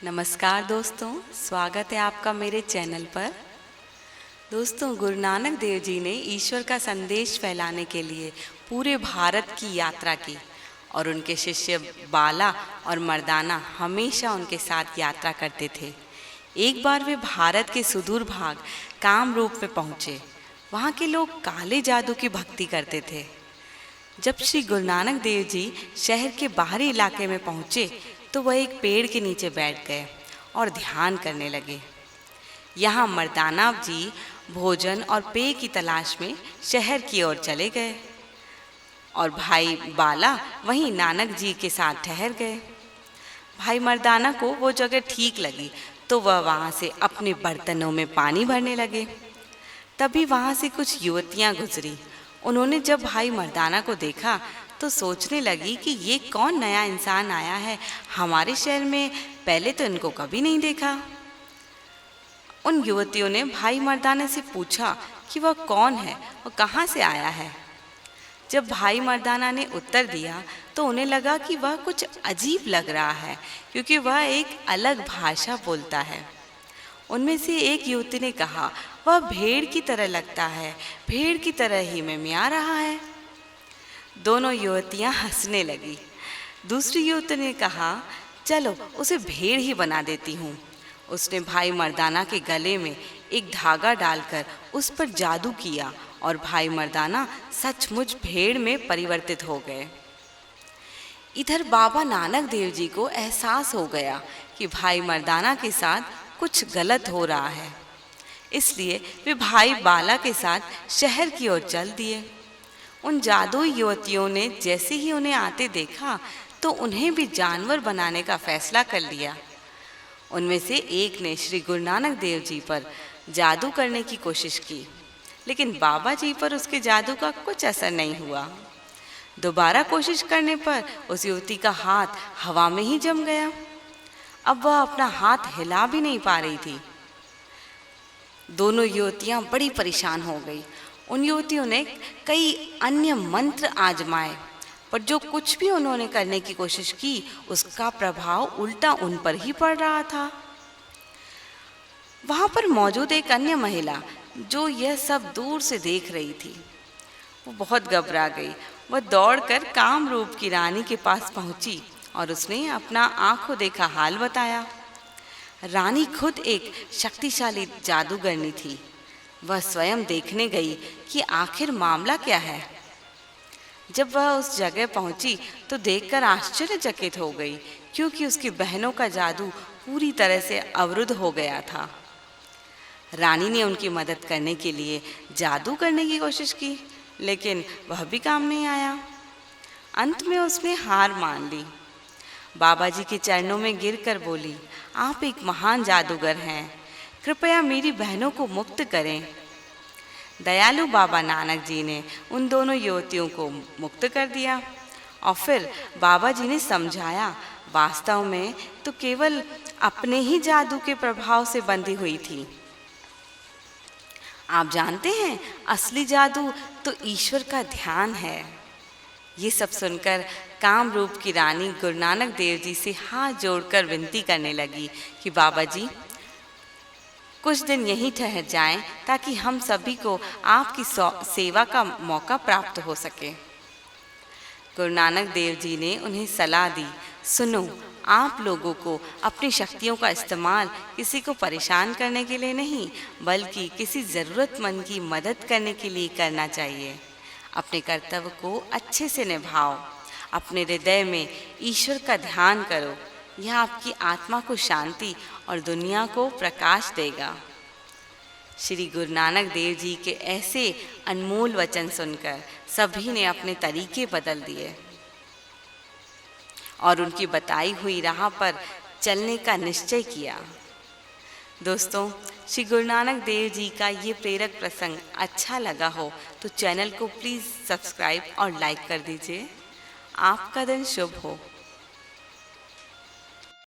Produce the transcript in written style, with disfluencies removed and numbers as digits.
नमस्कार दोस्तों, स्वागत है आपका मेरे चैनल पर। दोस्तों, गुरु नानक देव जी ने ईश्वर का संदेश फैलाने के लिए पूरे भारत की यात्रा की और उनके शिष्य बाला और मर्दाना हमेशा उनके साथ यात्रा करते थे। एक बार वे भारत के सुदूर भाग कामरूप में पहुँचे। वहाँ के लोग काले जादू की भक्ति करते थे। जब श्री गुरु नानक देव जी शहर के बाहरी इलाके में पहुँचे तो वह एक पेड़ के नीचे बैठ गए और ध्यान करने लगे। यहाँ मर्दाना जी भोजन और पेय की तलाश में शहर की ओर चले गए और भाई बाला वहीं नानक जी के साथ ठहर गए। भाई मर्दाना को वो जगह ठीक लगी तो वह वहाँ से अपने बर्तनों में पानी भरने लगे। तभी वहाँ से कुछ युवतियाँ गुजरी। उन्होंने जब भाई मर्दाना को देखा तो सोचने लगी कि ये कौन नया इंसान आया है, हमारे शहर में पहले तो इनको कभी नहीं देखा। उन युवतियों ने भाई मर्दाना से पूछा कि वह कौन है और कहाँ से आया है। जब भाई मर्दाना ने उत्तर दिया तो उन्हें लगा कि वह कुछ अजीब लग रहा है, क्योंकि वह एक अलग भाषा बोलता है। उनमें से एक युवती ने कहा, वह भेड़ की तरह लगता है, भेड़ की तरह ही में मिया रहा है। दोनों युवतियां हंसने लगी। दूसरी युवती ने कहा, चलो उसे भेड़ ही बना देती हूँ। उसने भाई मर्दाना के गले में एक धागा डालकर उस पर जादू किया और भाई मर्दाना सचमुच भेड़ में परिवर्तित हो गए। इधर बाबा नानक देव जी को एहसास हो गया कि भाई मर्दाना के साथ कुछ गलत हो रहा है, इसलिए वे भाई बाला के साथ शहर की ओर चल दिए। उन जादुई युवतियों ने जैसे ही उन्हें आते देखा तो उन्हें भी जानवर बनाने का फैसला कर लिया। उनमें से एक ने श्री गुरु नानक देव जी पर जादू करने की कोशिश की, लेकिन बाबा जी पर उसके जादू का कुछ असर नहीं हुआ। दोबारा कोशिश करने पर उस युवती का हाथ हवा में ही जम गया। अब वह अपना हाथ हिला भी नहीं पा रही थी। दोनों युवतियां बड़ी परेशान हो गई। उन युवतियों ने कई अन्य मंत्र आजमाए, पर जो कुछ भी उन्होंने करने की कोशिश की उसका प्रभाव उल्टा उन पर ही पड़ रहा था। वहां पर मौजूद एक अन्य महिला जो यह सब दूर से देख रही थी, वो बहुत घबरा गई। वह दौड़कर कामरूप की रानी के पास पहुंची और उसने अपना आंखों देखा हाल बताया। रानी खुद एक शक्तिशाली जादूगरनी थी। वह स्वयं देखने गई कि आखिर मामला क्या है। जब वह उस जगह पहुंची तो देखकर आश्चर्यचकित हो गई, क्योंकि उसकी बहनों का जादू पूरी तरह से अवरुद्ध हो गया था। रानी ने उनकी मदद करने के लिए जादू करने की कोशिश की, लेकिन वह भी काम नहीं आया। अंत में उसने हार मान ली। बाबा जी के चरणों में गिरकर बोली, आप एक महान जादूगर हैं, कृपया मेरी बहनों को मुक्त करें। दयालु बाबा नानक जी ने उन दोनों युवतियों को मुक्त कर दिया और फिर बाबा जी ने समझाया, वास्तव में तो केवल अपने ही जादू के प्रभाव से बंधी हुई थी। आप जानते हैं, असली जादू तो ईश्वर का ध्यान है। ये सब सुनकर कामरूप की रानी गुरु नानक देव जी से हाथ जोड़कर विनती करने लगी कि बाबा जी कुछ दिन यहीं ठहर जाएं, ताकि हम सभी को आपकी सेवा का मौका प्राप्त हो सके। गुरु नानक देव जी ने उन्हें सलाह दी, सुनो, आप लोगों को अपनी शक्तियों का इस्तेमाल किसी को परेशान करने के लिए नहीं, बल्कि किसी ज़रूरतमंद की मदद करने के लिए करना चाहिए। अपने कर्तव्य को अच्छे से निभाओ। अपने हृदय में ईश्वर का ध्यान करो। यह आपकी आत्मा को शांति और दुनिया को प्रकाश देगा। श्री गुरु नानक देव जी के ऐसे अनमोल वचन सुनकर सभी ने अपने तरीके बदल दिए और उनकी बताई हुई राह पर चलने का निश्चय किया। दोस्तों, श्री गुरु नानक देव जी का ये प्रेरक प्रसंग अच्छा लगा हो तो चैनल को प्लीज़ सब्सक्राइब और लाइक कर दीजिए। आपका दिन शुभ हो।